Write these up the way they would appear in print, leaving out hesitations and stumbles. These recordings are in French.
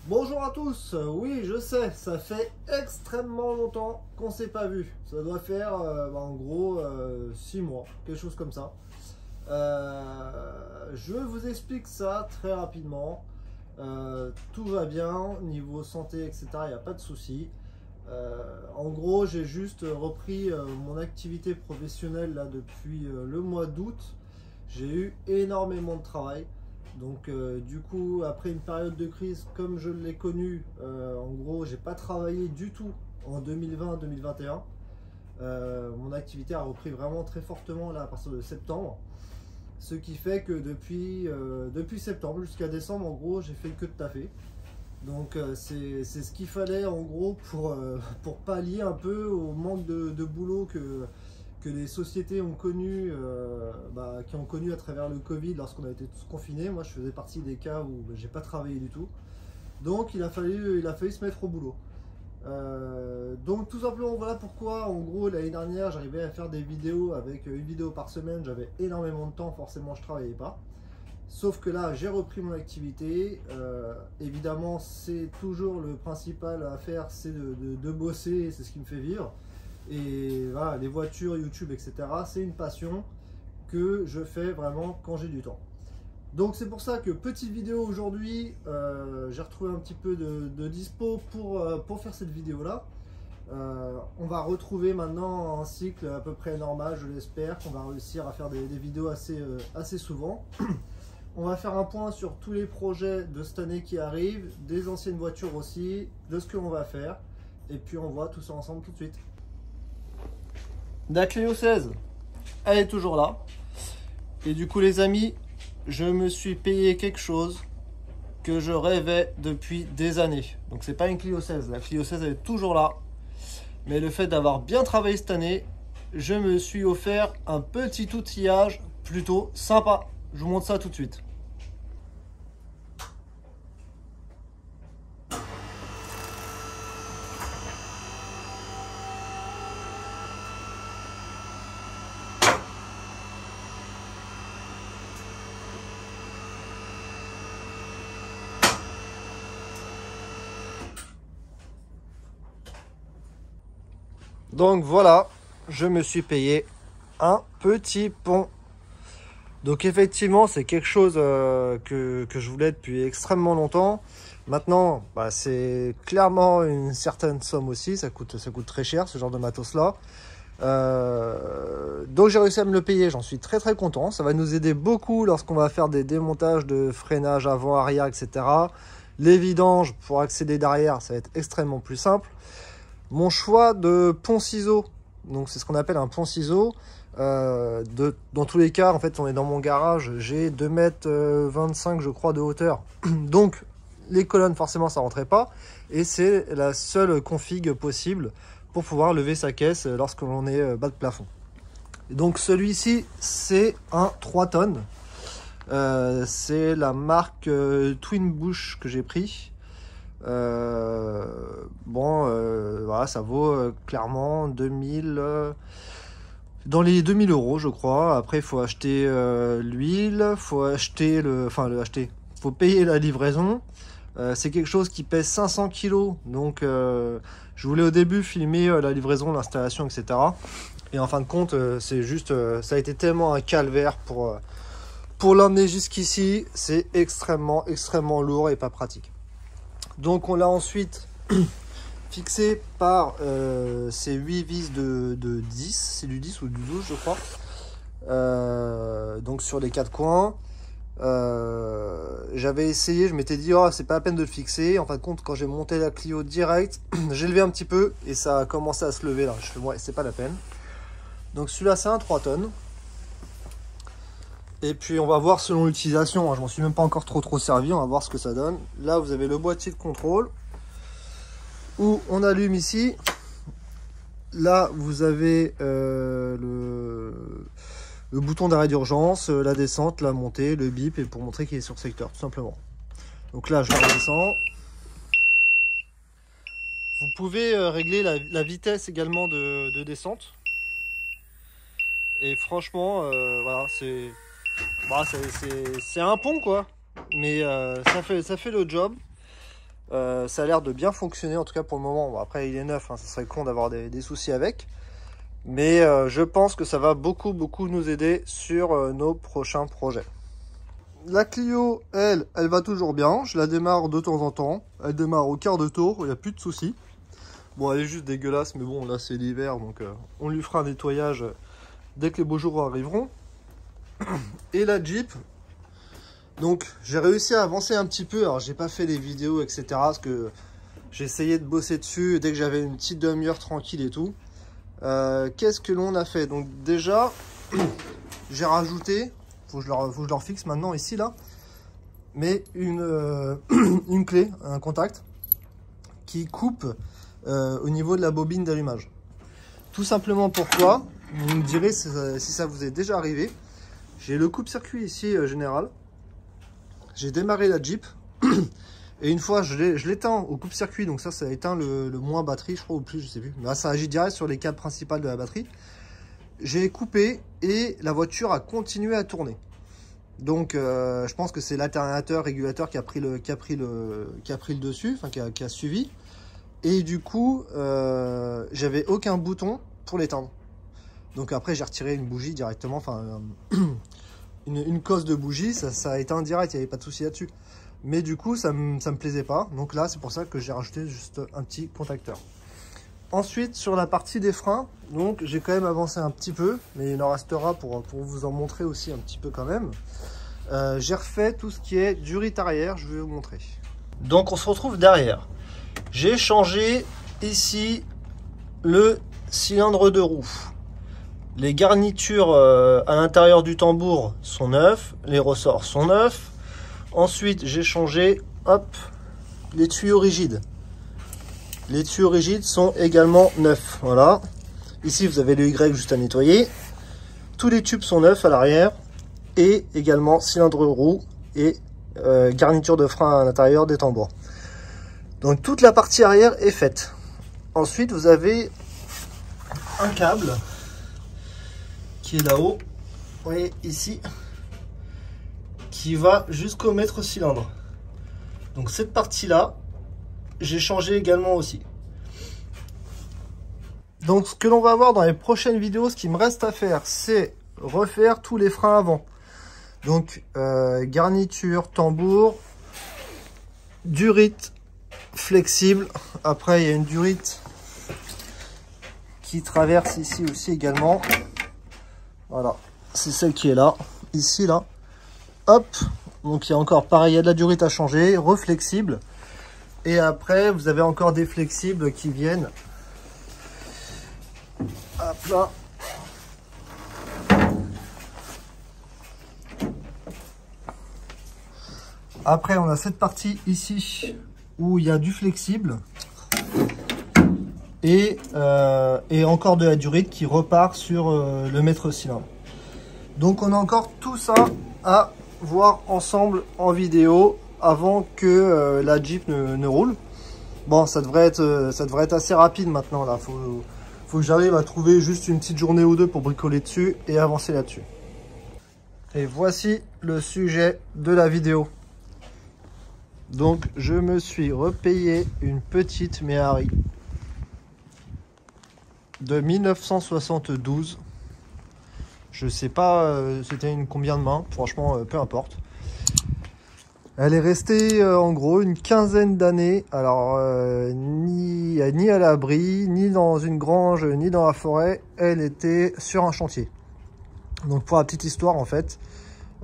Bonjour à tous, oui je sais, ça fait extrêmement longtemps qu'on s'est pas vu. Ça doit faire en gros 6 mois, quelque chose comme ça. Je vous explique ça très rapidement. Tout va bien, niveau santé, etc. Il n'y a pas de souci. En gros, j'ai juste repris mon activité professionnelle là, depuis le mois d'août. J'ai eu énormément de travail. Donc du coup, après une période de crise comme je l'ai connue, en gros, j'ai pas travaillé du tout en 2020-2021. Mon activité a repris vraiment très fortement là à partir de septembre. Ce qui fait que depuis septembre jusqu'à décembre, en gros, j'ai fait que de taffer. Donc c'est ce qu'il fallait en gros pour pallier un peu au manque de boulot que les sociétés ont connu, qui ont connu à travers le Covid lorsqu'on a été tous confinés. Moi je faisais partie des cas où j'ai pas travaillé du tout. Donc il a fallu se mettre au boulot. Donc tout simplement voilà pourquoi en gros l'année dernière j'arrivais à faire des vidéos avec une vidéo par semaine, j'avais énormément de temps, forcément je travaillais pas. Sauf que là, j'ai repris mon activité. Évidemment, c'est toujours le principal à faire, c'est de bosser, c'est ce qui me fait vivre. Et voilà, les voitures, YouTube, etc., c'est une passion que je fais vraiment quand j'ai du temps. Donc c'est pour ça que petite vidéo aujourd'hui, j'ai retrouvé un petit peu de dispo pour faire cette vidéo-là. On va retrouver maintenant un cycle à peu près normal, je l'espère, qu'on va réussir à faire des vidéos assez souvent. On va faire un point sur tous les projets de cette année qui arrivent, des anciennes voitures aussi, de ce que l'on va faire. Et puis on voit tout ça ensemble tout de suite. La Clio 16, elle est toujours là. Et du coup les amis, je me suis payé quelque chose que je rêvais depuis des années. Donc c'est pas une Clio 16, la Clio 16 elle est toujours là. Mais le fait d'avoir bien travaillé cette année, je me suis offert un petit outillage plutôt sympa. Je vous montre ça tout de suite. Donc voilà, je me suis payé un petit pont. Donc effectivement, c'est quelque chose que je voulais depuis extrêmement longtemps. Maintenant, c'est clairement une certaine somme aussi. Ça coûte très cher ce genre de matos-là. Donc j'ai réussi à me le payer. J'en suis très content. Ça va nous aider beaucoup lorsqu'on va faire des démontages de freinage avant, arrière, etc. Les vidanges pour accéder derrière, ça va être extrêmement plus simple. Mon choix de pont-ciseau, donc c'est ce qu'on appelle un pont-ciseau. Dans tous les cas, en fait, on est dans mon garage, j'ai 2,25 m je crois de hauteur. Donc les colonnes, forcément, ça rentrait pas. Et c'est la seule config possible pour pouvoir lever sa caisse lorsque l'on est bas de plafond. Et donc celui-ci, c'est un 3 tonnes. C'est la marque Twin Bush que j'ai pris. Voilà, ça vaut clairement 2000 dans les 2000 € je crois. Après il faut acheter l'huile, faut acheter faut payer la livraison. C'est quelque chose qui pèse 500 kg, donc je voulais au début filmer la livraison, l'installation, etc. Et en fin de compte, c'est juste ça a été tellement un calvaire pour l'emmener jusqu'ici. C'est extrêmement lourd et pas pratique. Donc on l'a ensuite fixé par ces 8 vis de 10, c'est du 10 ou du 12 je crois. Donc sur les 4 coins. J'avais essayé, je m'étais dit oh, c'est pas la peine de le fixer. En fin de compte, quand j'ai monté la Clio direct, j'ai levé un petit peu et ça a commencé à se lever là. Je fais ouais, c'est pas la peine. Donc celui-là c'est un 3 tonnes. Et puis on va voir selon l'utilisation, je m'en suis même pas encore trop servi, on va voir ce que ça donne. Là vous avez le boîtier de contrôle où on allume ici. Là vous avez le bouton d'arrêt d'urgence, la descente, la montée, le bip et pour montrer qu'il est sur secteur tout simplement. Donc là je redescends. Vous pouvez régler la vitesse également de descente. Et franchement voilà, c'est un pont quoi, mais ça fait le job. ça a l'air de bien fonctionner, en tout cas pour le moment. Bon, après, il est neuf, hein, ça serait con d'avoir des soucis avec. Mais je pense que ça va beaucoup nous aider sur nos prochains projets. La Clio, elle va toujours bien. Je la démarre de temps en temps. Elle démarre au quart de tour, il n'y a plus de soucis. Bon, elle est juste dégueulasse, mais bon, là c'est l'hiver, donc on lui fera un nettoyage dès que les beaux jours arriveront. Et la Jeep, donc j'ai réussi à avancer un petit peu. Alors j'ai pas fait les vidéos, etc. Parce que j'ai essayé de bosser dessus dès que j'avais une petite demi-heure tranquille et tout. Qu'est-ce que l'on a fait? Donc déjà, j'ai rajouté, faut que je leur fixe maintenant ici là, mais une clé, un contact qui coupe au niveau de la bobine d'allumage. Tout simplement pourquoi, vous me direz si ça vous est déjà arrivé. J'ai le coupe-circuit ici général. J'ai démarré la Jeep et une fois je l'éteins au coupe-circuit, donc ça éteint le moins batterie, je crois, ou plus, je sais plus. Mais là, ça agit direct sur les câbles principaux de la batterie. J'ai coupé et la voiture a continué à tourner. Donc je pense que c'est l'alternateur régulateur qui a pris le dessus, enfin qui a suivi. Et du coup, j'avais aucun bouton pour l'éteindre. Donc après, j'ai retiré une bougie directement, enfin une cosse de bougie, ça a éteint direct, il n'y avait pas de souci là-dessus. Mais du coup, ça me plaisait pas. Donc là, c'est pour ça que j'ai rajouté juste un petit contacteur. Ensuite, sur la partie des freins, donc j'ai quand même avancé un petit peu, mais il en restera pour vous en montrer aussi un petit peu quand même. J'ai refait tout ce qui est durite arrière, je vais vous montrer. Donc on se retrouve derrière. J'ai changé ici le cylindre de roue. Les garnitures à l'intérieur du tambour sont neufs, les ressorts sont neufs. Ensuite, j'ai changé, hop, les tuyaux rigides. Les tuyaux rigides sont également neufs, voilà. Ici, vous avez le Y juste à nettoyer. Tous les tubes sont neufs à l'arrière. Et également cylindre roue et garniture de frein à l'intérieur des tambours. Donc toute la partie arrière est faite. Ensuite, vous avez un câble qui est là-haut, vous voyez ici, qui va jusqu'au maître cylindre. Donc cette partie-là, j'ai changé également aussi. Donc ce que l'on va voir dans les prochaines vidéos, ce qui me reste à faire, c'est refaire tous les freins avant. Donc garniture, tambour, durite flexible. Après, il y a une durite qui traverse ici aussi également. Voilà, c'est celle qui est là, ici, là. Hop, donc il y a encore, pareil, il y a de la durite à changer, reflexible. Et après, vous avez encore des flexibles qui viennent. Hop là. Après, on a cette partie ici où il y a du flexible et encore de la durite qui repart sur le maître cylindre. Donc, on a encore tout ça à voir ensemble en vidéo avant que la Jeep ne roule. Bon, ça devrait être assez rapide maintenant. Là, faut que j'arrive à trouver juste une petite journée ou deux pour bricoler dessus et avancer là-dessus. Et voici le sujet de la vidéo. Donc je me suis repayé une petite Méhari de 1972. Je sais pas c'était une combien de mains, franchement peu importe. Elle est restée en gros une quinzaine d'années. Alors ni à l'abri, ni dans une grange, ni dans la forêt. Elle était sur un chantier. Donc pour la petite histoire en fait,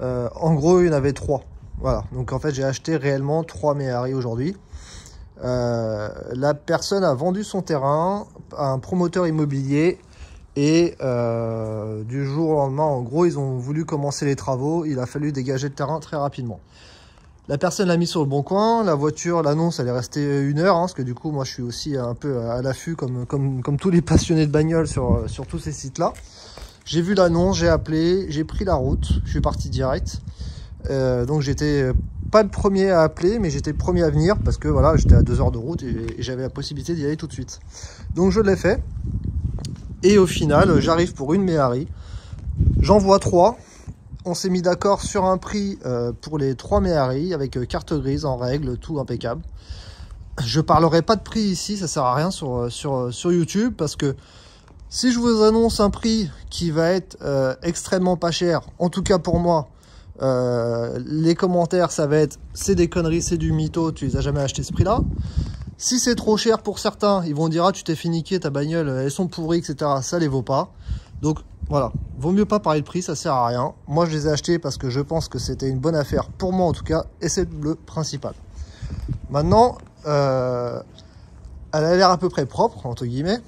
en gros il y en avait 3. Voilà, donc en fait j'ai acheté réellement 3 Méhari aujourd'hui. La personne a vendu son terrain à un promoteur immobilier et du jour au lendemain, en gros, ils ont voulu commencer les travaux. Il a fallu dégager le terrain très rapidement. La personne l'a mis sur le bon coin. La voiture, l'annonce, elle est restée 1 heure, hein, parce que du coup, moi, je suis aussi un peu à l'affût comme tous les passionnés de bagnole sur tous ces sites-là. J'ai vu l'annonce, j'ai appelé, j'ai pris la route, je suis parti direct. Donc j'étais pas le premier à appeler, mais j'étais le premier à venir parce que voilà, j'étais à 2 heures de route et j'avais la possibilité d'y aller tout de suite. Donc je l'ai fait. Et au final, j'arrive pour une Méhari. J'en vois 3. On s'est mis d'accord sur un prix pour les 3 Méhari avec carte grise en règle, tout impeccable. je parlerai pas de prix ici, ça sert à rien sur YouTube, parce que si je vous annonce un prix qui va être extrêmement pas cher, en tout cas pour moi, les commentaires ça va être c'est des conneries, c'est du mytho, tu les as jamais acheté ce prix là. Si c'est trop cher pour certains, ils vont dire ah tu t'es fait niquer, ta bagnole elles sont pourries, etc. Ça les vaut pas. Donc voilà, vaut mieux pas parler de prix, ça sert à rien. Moi je les ai achetés parce que je pense que c'était une bonne affaire pour moi en tout cas, et c'est le principal. Maintenant elle a l'air à peu près propre entre guillemets.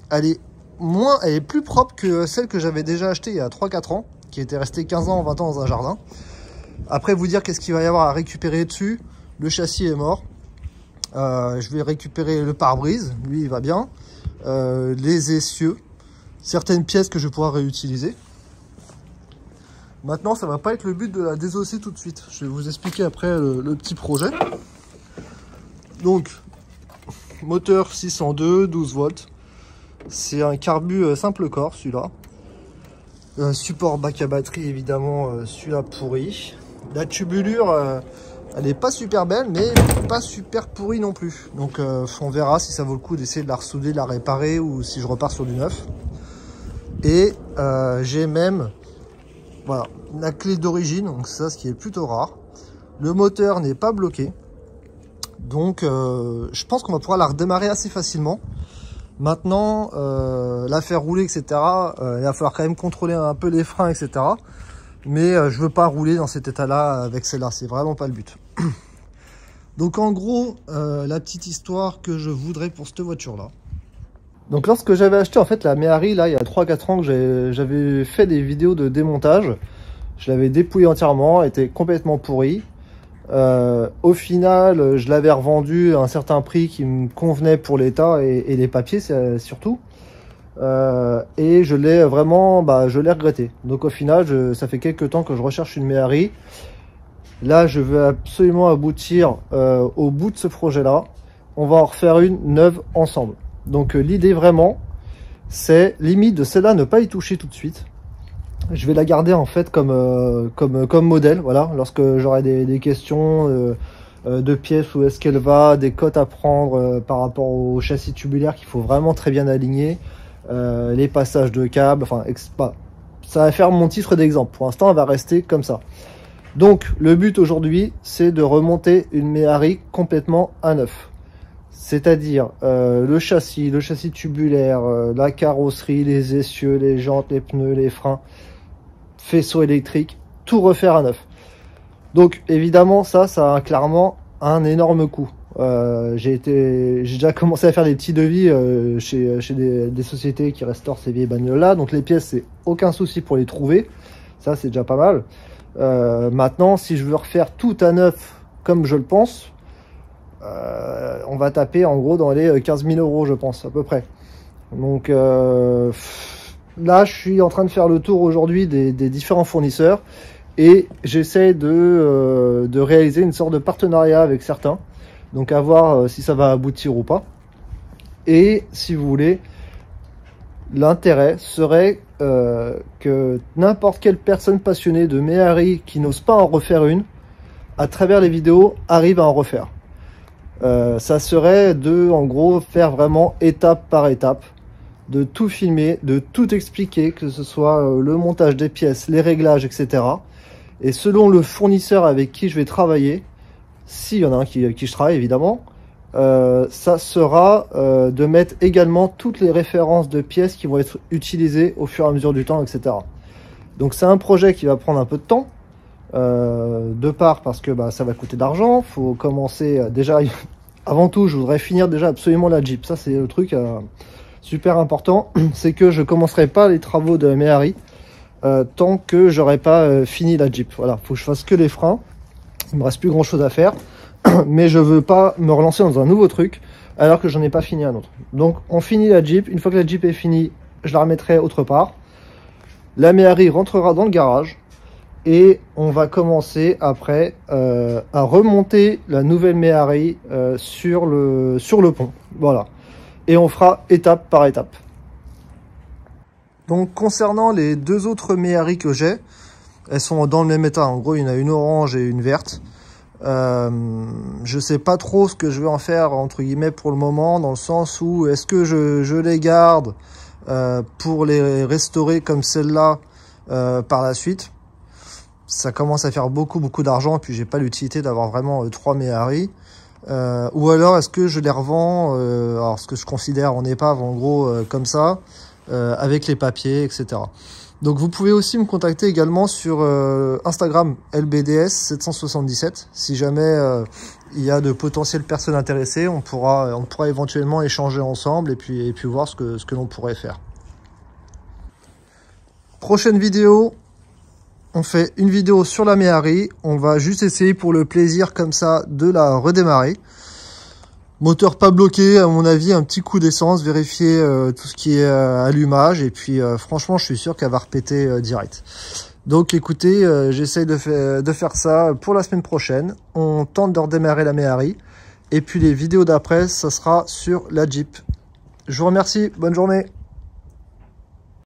Elle est plus propre que celle que j'avais déjà achetée il y a 3-4 ans, qui était restée 15 ans, 20 ans dans un jardin. Après vous dire qu'est-ce qu'il va y avoir à récupérer dessus. Le châssis est mort. Je vais récupérer le pare-brise, lui il va bien. Les essieux, certaines pièces que je pourrai réutiliser. Maintenant ça va pas être le but de la désosser tout de suite. Je vais vous expliquer après le petit projet. Donc moteur 602, 12 volts. C'est un carbu simple corps celui-là. Support bac à batterie évidemment, celui-là pourri. La tubulure, elle est pas super belle mais pas super pourrie non plus. Donc on verra si ça vaut le coup d'essayer de la ressouder, de la réparer ou si je repars sur du neuf. Et j'ai même voilà, la clé d'origine, donc ça ce qui est plutôt rare. Le moteur n'est pas bloqué. Donc je pense qu'on va pouvoir la redémarrer assez facilement. Maintenant, la faire rouler, etc. Il va falloir quand même contrôler un peu les freins, etc. Mais je veux pas rouler dans cet état-là avec celle-là. C'est vraiment pas le but. Donc en gros, la petite histoire que je voudrais pour cette voiture-là. Donc lorsque j'avais acheté en fait la Méhari, là, il y a 3-4 ans, que j'avais fait des vidéos de démontage. Je l'avais dépouillé entièrement, elle était complètement pourrie. Au final, je l'avais revendu à un certain prix qui me convenait pour l'état et les papiers surtout. Et je l'ai vraiment, je l'ai regretté. Donc au final, ça fait quelques temps que je recherche une Méhari. Là, je veux absolument aboutir au bout de ce projet-là. On va en refaire une neuve ensemble. Donc l'idée vraiment, c'est limite de celle-là ne pas y toucher tout de suite. Je vais la garder en fait comme modèle, voilà, lorsque j'aurai des questions de pièces, où est-ce qu'elle va, des cotes à prendre par rapport au châssis tubulaire qu'il faut vraiment très bien aligner, les passages de câbles, enfin, ça va faire mon titre d'exemple. Pour l'instant, elle va rester comme ça. Donc, le but aujourd'hui, c'est de remonter une Méhari complètement à neuf. C'est-à-dire le châssis tubulaire, la carrosserie, les essieux, les jantes, les pneus, les freins, faisceau électrique, tout refaire à neuf. Donc évidemment ça a clairement un énorme coût. J'ai déjà commencé à faire des petits devis chez des sociétés qui restaurent ces vieilles bagnoles là. Donc les pièces, c'est aucun souci pour les trouver. Ça c'est déjà pas mal. Maintenant si je veux refaire tout à neuf comme je le pense, on va taper en gros dans les 15 000 euros je pense à peu près. Donc là, je suis en train de faire le tour aujourd'hui des différents fournisseurs et j'essaie de réaliser une sorte de partenariat avec certains. Donc à voir si ça va aboutir ou pas. Et si vous voulez, l'intérêt serait que n'importe quelle personne passionnée de Méhari qui n'ose pas en refaire une, à travers les vidéos, arrive à en refaire. Ça serait en gros, faire vraiment étape par étape, de tout filmer, de tout expliquer, que ce soit le montage des pièces, les réglages, etc. Et selon le fournisseur avec qui je vais travailler, s'il y en a un qui je travaille évidemment, ça sera de mettre également toutes les références de pièces qui vont être utilisées au fur et à mesure du temps, etc. Donc c'est un projet qui va prendre un peu de temps, de part parce que ça va coûter d'argent. Faut commencer déjà, avant tout je voudrais finir déjà absolument la Jeep, ça c'est le truc super important, c'est que je commencerai pas les travaux de la Méhari tant que j'aurai pas fini la Jeep. Voilà, faut que je fasse que les freins, il me reste plus grand chose à faire, mais je veux pas me relancer dans un nouveau truc alors que j'en ai pas fini un autre. Donc on finit la Jeep, une fois que la Jeep est finie, je la remettrai autre part. La Méhari rentrera dans le garage et on va commencer après à remonter la nouvelle Méhari sur le pont. Voilà. Et on fera étape par étape. Donc concernant les deux autres Méhari que j'ai, elles sont dans le même état. En gros, il y en a une orange et une verte. Je sais pas trop ce que je vais en faire entre guillemets pour le moment, dans le sens où est-ce que je les garde pour les restaurer comme celle-là par la suite. Ça commence à faire beaucoup d'argent, et puis j'ai pas l'utilité d'avoir vraiment 3 Méhari. Ou alors est-ce que je les revends, alors ce que je considère en épave en gros comme ça, avec les papiers, etc. Donc vous pouvez aussi me contacter également sur Instagram LBDS777. Si jamais il y a de potentielles personnes intéressées, on pourra éventuellement échanger ensemble et puis voir ce que l'on pourrait faire. Prochaine vidéo, on fait une vidéo sur la Méhari. On va juste essayer pour le plaisir comme ça de la redémarrer. Moteur pas bloqué, à mon avis, un petit coup d'essence, vérifier tout ce qui est allumage, et puis franchement, je suis sûr qu'elle va repéter direct. Donc écoutez, j'essaye de faire ça pour la semaine prochaine. On tente de redémarrer la Méhari, et puis les vidéos d'après, ça sera sur la Jeep. Je vous remercie, bonne journée.